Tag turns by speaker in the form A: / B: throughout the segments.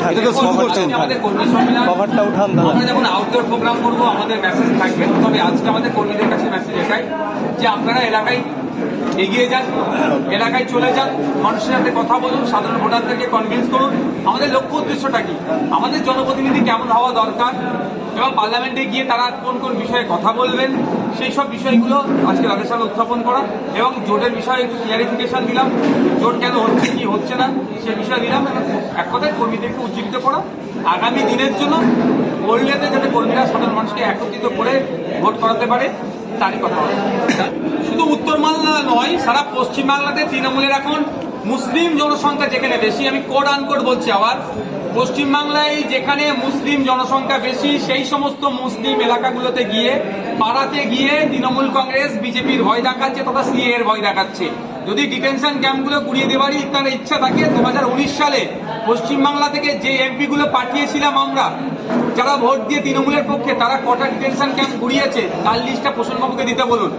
A: আমাদের কর্মী সম্মেলন আমরা যখন আউটডোর প্রোগ্রাম করবো আমাদের মেসেজ থাকবে, তবে আজকে আমাদের কর্মীদের কাছে মেসেজ এটাই যে আপনারা এলাকায় এগিয়ে যান, এলাকায় চলে যান, মানুষের সাথে কথা বলুন, সাধারণ ভোটারদেরকে কনভিন্স করুন। আমাদের লক্ষ্য উদ্দেশ্যটা কি, আমাদের জনপ্রতিনিধি কেমন হওয়া দরকার এবং পার্লামেন্টে গিয়ে তারা কোন কোন বিষয়ে কথা বলবেন সেই সব বিষয়গুলো আজকে তাদের সামনে উত্থাপন করা এবং জোটের বিষয়ে একটু ক্লিয়ারিফিকেশন দিলাম, জোট কেন হচ্ছে কি হচ্ছে না সে বিষয়ে দিলাম। এক কথায় কর্মীদেরকে উজ্জীবিত করা আগামী দিনের জন্য কর্মীদের যাতে কর্মীরা সাধারণ মানুষকে একত্রিত করে ভোট করাতে পারে তারই কথা বলা। শুধু উত্তর বাংলা নয়, সারা পশ্চিমবাংলাতে তৃণমূলের এখন মুসলিম জনসংখ্যা যেখানে বেশি, আমি কোড আনকোড বলছি আবার, পশ্চিমবাংলায় যেখানে মুসলিম জনসংখ্যা বেশি সেই সমস্ত মুসলিম এলাকাগুলোতে গিয়ে পাড়াতে গিয়ে তৃণমূল কংগ্রেস বিজেপির ভয় দেখাচ্ছে তথা সিএ এর ভয় দেখাচ্ছে। যদি ডিটেনশন ক্যাম্পগুলো গুড়িয়ে দেওয়ারই তার ইচ্ছা থাকে, 2019 সালে পশ্চিমবাংলা থেকে যে এমপি গুলো পাঠিয়েছিলাম আমরা যারা ভোট দিয়ে তৃণমূলের পক্ষে, তারা কটা ডিটেনশন ক্যাম্প গুড়িয়েছে তার লিস্টটা প্রসন্নবাবুকে দিতে বলুন।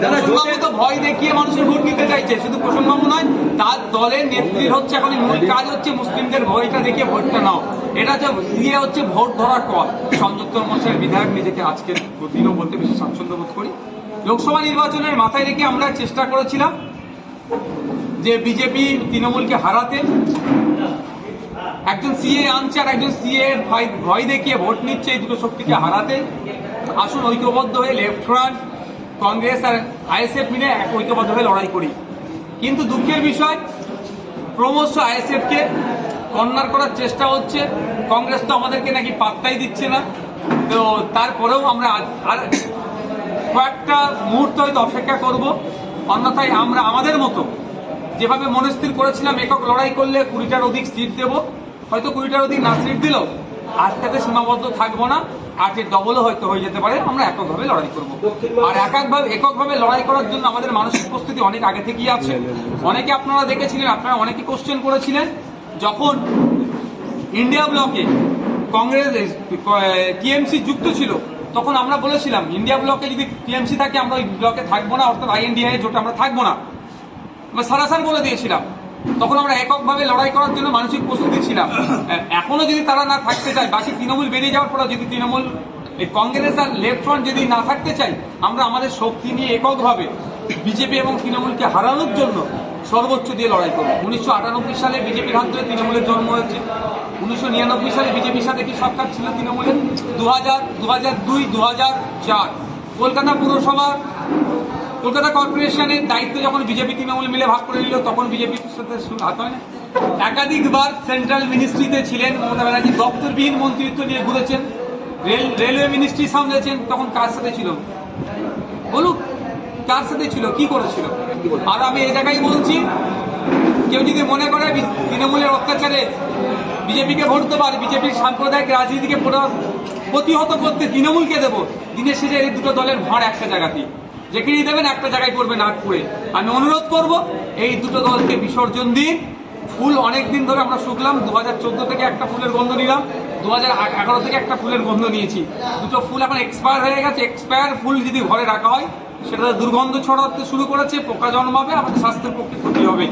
A: প্রসন্নবাবু তো ভয় দেখিয়ে মানুষের ভোট নিতে চাইছে, শুধু প্রসন্নবাবু নয়, তার দলের নেত্রীর হচ্ছে এখন মূল কাজ হচ্ছে মুসলিমদের ভয়টা দেখিয়ে ভোটটা নাও। এটা হচ্ছে সিএ হচ্ছে ভোট ধরার কল। সংযুক্ত মঞ্চের বিধায়ক নিজেকে আজকের দিনও বলতে বেশি স্বাচ্ছন্দ্য বোধ করি। লোকসভা নির্বাচনের মাথায় রেখে আমরা চেষ্টা করেছিলাম যে বিজেপি তৃণমূলকে হারাতে, একজন সিএ আনছে আর একজন সিএ ভয় দেখিয়ে ভোট নিচ্ছে, এই দুটো শক্তিকে হারাতে আসুন ঐক্যবদ্ধ হয়ে লেফট ফ্রন্ট, কংগ্রেস আর আইএসএফ মিলে এক ঐক্যবদ্ধ হয়ে লড়াই করি। কিন্তু দুঃখের বিষয়, ক্রমশ আইএসএফ কে কর্নার করার চেষ্টা হচ্ছে। কংগ্রেস তো আমাদেরকে নাকি পাত্তাই দিচ্ছে না, তো তারপরেও আমরা আর কয়েকটা মুহূর্ত হয়তো অপেক্ষা করব, অন্যথায় আমরা আমাদের মতো যেভাবে মনস্থির করেছিলাম একক লড়াই করলে 20টার অধিক সিট দেব, হয়তো 20টার অধিক না সিট দিলেও আজটাতে সীমাবদ্ধ থাকবো না, আজের ডবলও হয়তো হয়ে যেতে পারে। আমরা এককভাবে লড়াই করব, আর এককভাবে লড়াই করার জন্য আমাদের মানসিক প্রস্তুতি অনেক আগে থেকেই আছে। অনেকে আপনারা দেখেছিলেন, আপনারা অনেকে কোশ্চেন করেছিলেন, যখন ইন্ডিয়া ব্লকে কংগ্রেস টিএমসি যুক্ত ছিল তখন আমরা বলেছিলাম ইন্ডিয়া ব্লকে যদি টিএমসি থাকে আমরা ওই ব্লকে থাকবো না, অর্থাৎ আইএনডিআই জোটে আমরা থাকবো না, সারাসার বলে দিয়েছিলাম। তখন আমরা এককভাবে লড়াই করার জন্য মানসিক প্রস্তুতি ছিলাম। এখনো যদি তারা না থাকতে চায়, বাকি তৃণমূল বেরিয়ে যাওয়ার পরে যদি তৃণমূল এই কংগ্রেস আর লেফট ফ্রন্ট যদি না থাকতে চাই, আমরা আমাদের শক্তি নিয়ে এককভাবে বিজেপি এবং তৃণমূলকে হারানোর জন্য সর্বোচ্চ দিয়ে লড়াই করব। 1998 সালে বিজেপির হাত ধরে তৃণমূলের জন্ম হয়েছে। 1999 সালে বিজেপির সাথে কি সরকার ছিল তৃণমূলের? 2000, 2002, 2004 কলকাতা পুরসভা, কলকাতা কর্পোরেশনের দায়িত্ব যখন বিজেপি তৃণমূল মিলে ভাগ করে নিল তখন বিজেপির সাথে হাত হয় না। একাধিকবার সেন্ট্রাল মিনিস্ট্রিতে ছিলেন মমতা ব্যানার্জি, দপ্তরবিহীন মন্ত্রিত্ব নিয়ে ঘুরেছেন, রেলওয়ে মিনিস্ট্রি সামলেছেন, তখন কার সাথে ছিল বলুক, কার সাথে ছিল, কি করেছিল? আর আমি এই জায়গায় বলছি, কেউ যদি মনে করে তৃণমূলের অত্যাচারে বিজেপিকে ভোট দেবার, বিজেপির সাম্প্রদায়িক রাজনীতিকে প্রতিহত করতে তৃণমূলকে দেবো, দিনের শেষে এই দুটো দলের ভাঁড় একটা জায়গাতেই, যেখানেই দেবেন একটা জায়গায় করবে নাগপুরে। আমি অনুরোধ করব এই দুটো দলকে বিসর্জন দিন। ফুল অনেকদিন ধরে আমরা শুকলাম, 2014 থেকে একটা ফুলের গন্ধ নিলাম, 2011 থেকে একটা ফুলের গন্ধ নিয়েছি, দুটো ফুল এখন এক্সপায়ার হয়ে গেছে। এক্সপায়ার ফুল যদি ঘরে রাখা হয় সেটা দুর্গন্ধ ছড়াতে শুরু করেছে, পোকা জন্মাবে, আমাদের স্বাস্থ্যের পক্ষে ক্ষতি হবে।